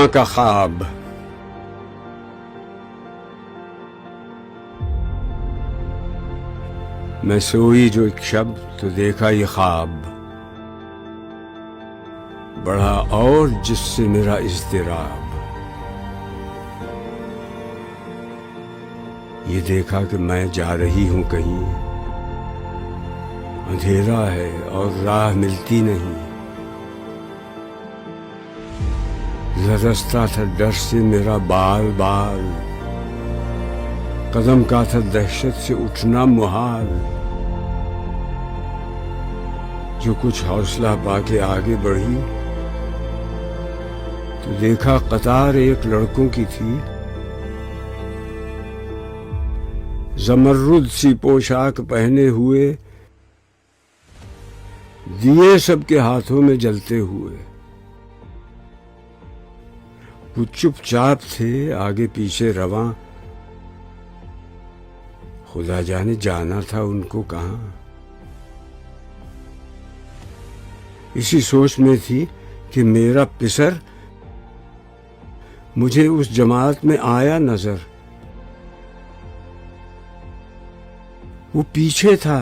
ماں کا خواب۔ میں سوئی جو ایک شب تو دیکھا یہ خواب، بڑھا اور جس سے میرا اضطراب۔ یہ دیکھا کہ میں جا رہی ہوں کہیں، اندھیرا ہے اور راہ ملتی نہیں۔ لرزتا تھا ڈر سے میرا بال بال، قدم کا تھا دہشت سے اٹھنا محال۔ جو کچھ حوصلہ پا کے آگے بڑھی تو دیکھا قطار ایک لڑکوں کی تھی، زمرد سی پوشاک پہنے ہوئے، دیے سب کے ہاتھوں میں جلتے ہوئے۔ وہ چپ چاپ تھے آگے پیچھے رواں، خدا جانے جانا تھا ان کو کہاں۔ اسی سوچ میں تھی کہ میرا پسر مجھے اس جماعت میں آیا نظر۔ وہ پیچھے تھا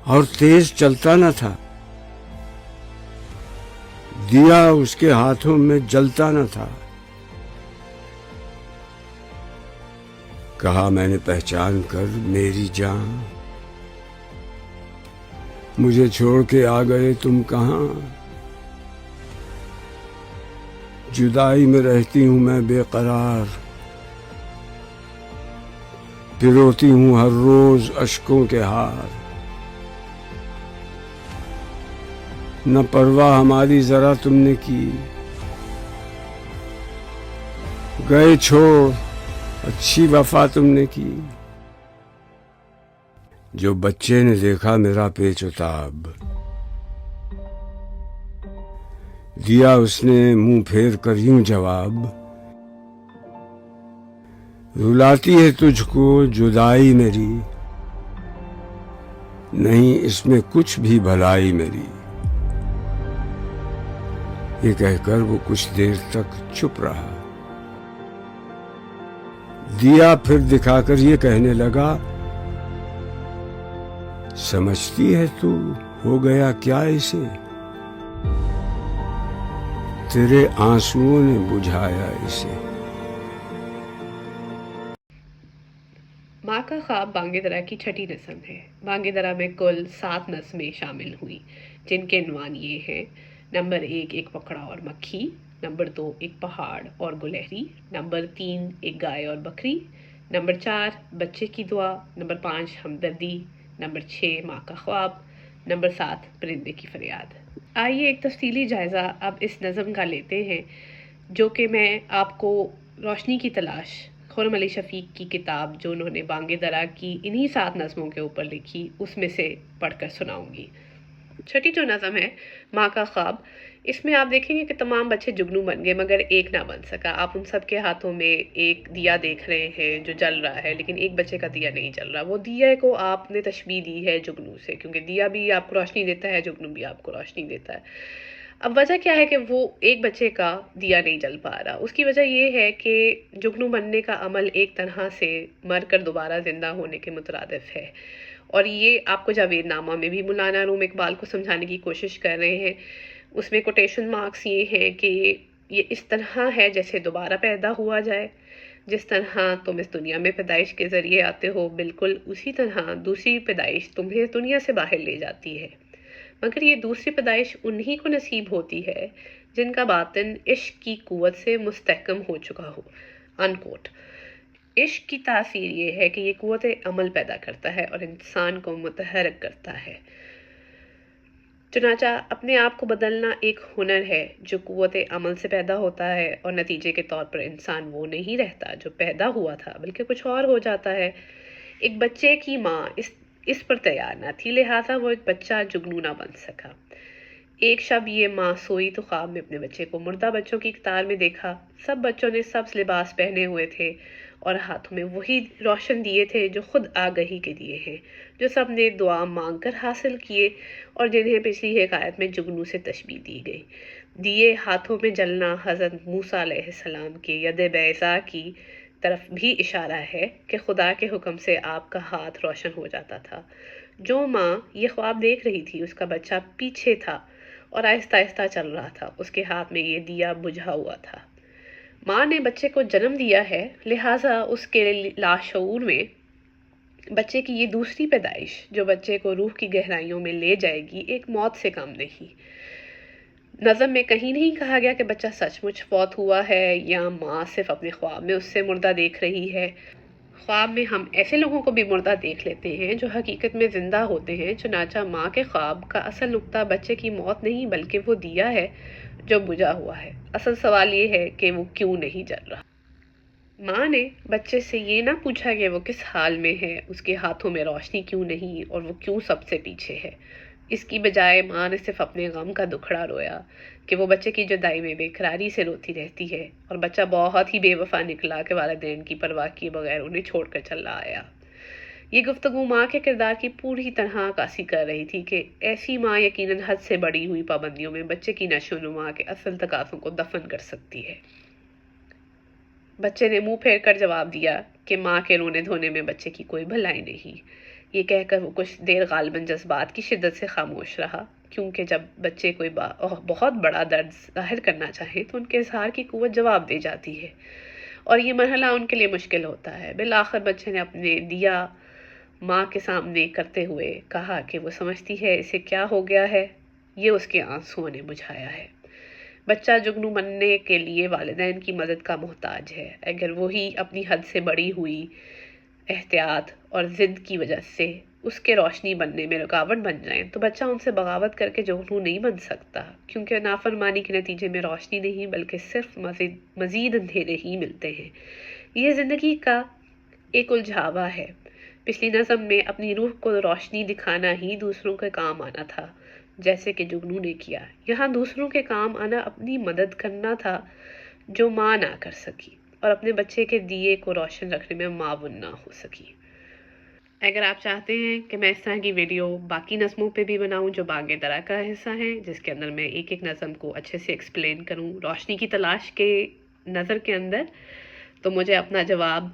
اور تیز چلتا نہ تھا، دیا اس کے ہاتھوں میں جلتا نہ تھا۔ کہا میں نے پہچان کر میری جان، مجھے چھوڑ کے آ گئے تم کہاں۔ جدائی میں رہتی ہوں میں بے قرار، پروتی ہوں ہر روز اشکوں کے ہار۔ نہ پرواہ ہماری ذرا تم نے کی، گئے چھوڑ اچھی وفا تم نے کی۔ جو بچے نے دیکھا میرا پیچ و تاب، دیا اس نے منہ پھیر کر یوں جواب۔ رلاتی ہے تجھ کو جدائی میری، نہیں اس میں کچھ بھی بھلائی میری۔ یہ کہہ کر وہ کچھ دیر تک چپ رہا، دیا پھر دکھا کر یہ کہنے لگا، سمجھتی ہے تو ہو گیا کیا اسے، تیرے آنسوؤں نے بجھایا اسے۔ ماں کا خواب بانگ درا کی چھٹی نظم ہے۔ بانگ درا میں کل 7 نظمیں شامل ہوئی، جن کے عنوان یہ ہیں: نمبر 1 ایک پکڑا اور مکھی، نمبر 2 ایک پہاڑ اور گلہری، نمبر 3 ایک گائے اور بکری، نمبر 4 بچے کی دعا، نمبر 5 ہمدردی، نمبر 6 ماں کا خواب، نمبر 7 پرندے کی فریاد۔ آئیے ایک تفصیلی جائزہ اب اس نظم کا لیتے ہیں، جو کہ میں آپ کو روشنی کی تلاش خرم علی شفیق کی کتاب جو انہوں نے بانگ درا کی انہی 7 نظموں کے اوپر لکھی، اس میں سے پڑھ کر سناؤں گی۔ چھٹی جو نظم ہے ماں کا خواب، اس میں آپ دیکھیں گے کہ تمام بچے جگنو بن گئے مگر ایک نہ بن سکا۔ آپ ان سب کے ہاتھوں میں ایک دیا دیکھ رہے ہیں جو جل رہا ہے، لیکن ایک بچے کا دیا نہیں جل رہا۔ وہ دیا کو آپ نے تشبیہ دی ہے جگنو سے، کیونکہ دیا بھی آپ کو روشنی دیتا ہے، جگنو بھی آپ کو روشنی دیتا ہے۔ اب وجہ کیا ہے کہ وہ ایک بچے کا دیا نہیں جل پا رہا؟ اس کی وجہ یہ ہے کہ جگنو بننے کا عمل ایک طرح سے مر کر دوبارہ زندہ ہونے کے مترادف ہے، اور یہ آپ کو جاوید نامہ میں بھی مولانا روم اقبال کو سمجھانے کی کوشش کر رہے ہیں۔ اس میں کوٹیشن مارکس یہ ہیں کہ یہ اس طرح ہے جیسے دوبارہ پیدا ہوا جائے، جس طرح تم اس دنیا میں پیدائش کے ذریعے آتے ہو، بالکل اسی طرح دوسری پیدائش تمہیں دنیا سے باہر لے جاتی ہے، مگر یہ دوسری پیدائش انہی کو نصیب ہوتی ہے جن کا باطن عشق کی قوت سے مستحکم ہو چکا ہو۔ انکوٹ۔ عشق کی تاثیر یہ ہے کہ یہ قوت عمل پیدا کرتا ہے اور انسان کو متحرک کرتا ہے۔ چنانچہ اپنے آپ کو بدلنا ایک ہنر ہے جو قوت عمل سے پیدا ہوتا ہے، اور نتیجے کے طور پر انسان وہ نہیں رہتا جو پیدا ہوا تھا، بلکہ کچھ اور ہو جاتا ہے۔ ایک بچے کی ماں اس پر تیار نہ تھی، لہٰذا وہ ایک بچہ جگنو نہ بن سکا۔ ایک شب یہ ماں سوئی تو خواب میں اپنے بچے کو مردہ بچوں کی قطار میں دیکھا۔ سب بچوں نے سبز لباس پہنے ہوئے تھے اور ہاتھوں میں وہی روشن دیے تھے جو خود آگہی کے دیے ہیں، جو سب نے دعا مانگ کر حاصل کیے اور جنہیں پچھلی حکایت میں جگنو سے تشبیہ دی گئی۔ دیے ہاتھوں میں جلنا حضرت موسیٰ علیہ السلام کے ید بیضا کی طرف بھی اشارہ ہے کہ خدا کے حکم سے آپ کا ہاتھ روشن ہو جاتا تھا۔ جو ماں یہ خواب دیکھ رہی تھی اس کا بچہ پیچھے تھا اور آہستہ آہستہ چل رہا تھا، اس کے ہاتھ میں یہ دیا بجھا ہوا تھا۔ ماں نے بچے کو جنم دیا ہے، لہٰذا اس کے لاشعور میں بچے کی یہ دوسری پیدائش جو بچے کو روح کی گہرائیوں میں لے جائے گی ایک موت سے کم نہیں۔ نظم میں کہیں نہیں کہا گیا کہ بچہ سچ مچ فوت ہوا ہے یا ماں صرف اپنے خواب میں اس سے مردہ دیکھ رہی ہے۔ خواب میں ہم ایسے لوگوں کو بھی مردہ دیکھ لیتے ہیں جو حقیقت میں زندہ ہوتے ہیں، چنانچہ ماں کے خواب کا اصل نقطہ بچے کی موت نہیں بلکہ وہ دیا ہے جو بجھا ہوا ہے۔ اصل سوال یہ ہے کہ وہ کیوں نہیں جل رہا۔ ماں نے بچے سے یہ نہ پوچھا کہ وہ کس حال میں ہے، اس کے ہاتھوں میں روشنی کیوں نہیں اور وہ کیوں سب سے پیچھے ہے۔ اس کی بجائے ماں نے صرف اپنے غم کا دکھڑا رویا کہ وہ بچے کی جدائی میں بے قراری سے روتی رہتی ہے اور بچہ بہت ہی بے وفا نکلا کہ والدین کی پرواہ کیے بغیر انہیں چھوڑ کر چلا آیا۔ یہ گفتگو ماں کے کردار کی پوری طرح عکاسی کر رہی تھی کہ ایسی ماں یقیناً حد سے بڑی ہوئی پابندیوں میں بچے کی نشو و نما کے اصل تقاضوں کو دفن کر سکتی ہے۔ بچے نے منہ پھیر کر جواب دیا کہ ماں کے رونے دھونے میں بچے کی کوئی بھلائی نہیں۔ یہ کہہ کر وہ کچھ دیر غالباً جذبات کی شدت سے خاموش رہا، کیونکہ جب بچے کوئی بہت بڑا درد ظاہر کرنا چاہیں تو ان کے اظہار کی قوت جواب دے جاتی ہے اور یہ مرحلہ ان کے لیے مشکل ہوتا ہے۔ بالآخر بچے نے اپنے دیا ماں کے سامنے کرتے ہوئے کہا کہ وہ سمجھتی ہے اسے کیا ہو گیا ہے، یہ اس کے آنسوؤں نے بجھایا ہے۔ بچہ جگنو بننے کے لیے والدین کی مدد کا محتاج ہے۔ اگر وہی اپنی حد سے بڑی ہوئی احتیاط اور ضد کی وجہ سے اس کے روشنی بننے میں رکاوٹ بن جائیں تو بچہ ان سے بغاوت کر کے جگنو نہیں بن سکتا، کیونکہ نافرمانی کے نتیجے میں روشنی نہیں بلکہ صرف مزید اندھیرے ہی ملتے ہیں۔ یہ زندگی کا ایک الجھاوا ہے۔ پچھلی نظم میں اپنی روح کو روشنی دکھانا ہی دوسروں کے کام آنا تھا، جیسے کہ جگنو نے کیا۔ یہاں دوسروں کے کام آنا اپنی مدد کرنا تھا جو ماں نہ کر سکی اور اپنے بچے کے دیے کو روشن رکھنے میں معاون نہ ہو سکی۔ اگر آپ چاہتے ہیں کہ میں اس طرح کی ویڈیو باقی نظموں پہ بھی بناؤں جو بانگ درا کا حصہ ہیں، جس کے اندر میں ایک ایک نظم کو اچھے سے ایکسپلین کروں روشنی کی تلاش کے نظر کے اندر، تو مجھے اپنا جواب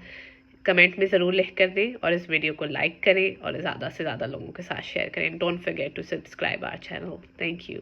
کمنٹ میں ضرور لکھ کر دیں اور اس ویڈیو کو لائک کریں اور زیادہ سے زیادہ لوگوں کے ساتھ شیئر کریں۔ Don't forget to subscribe our channel. Thank you.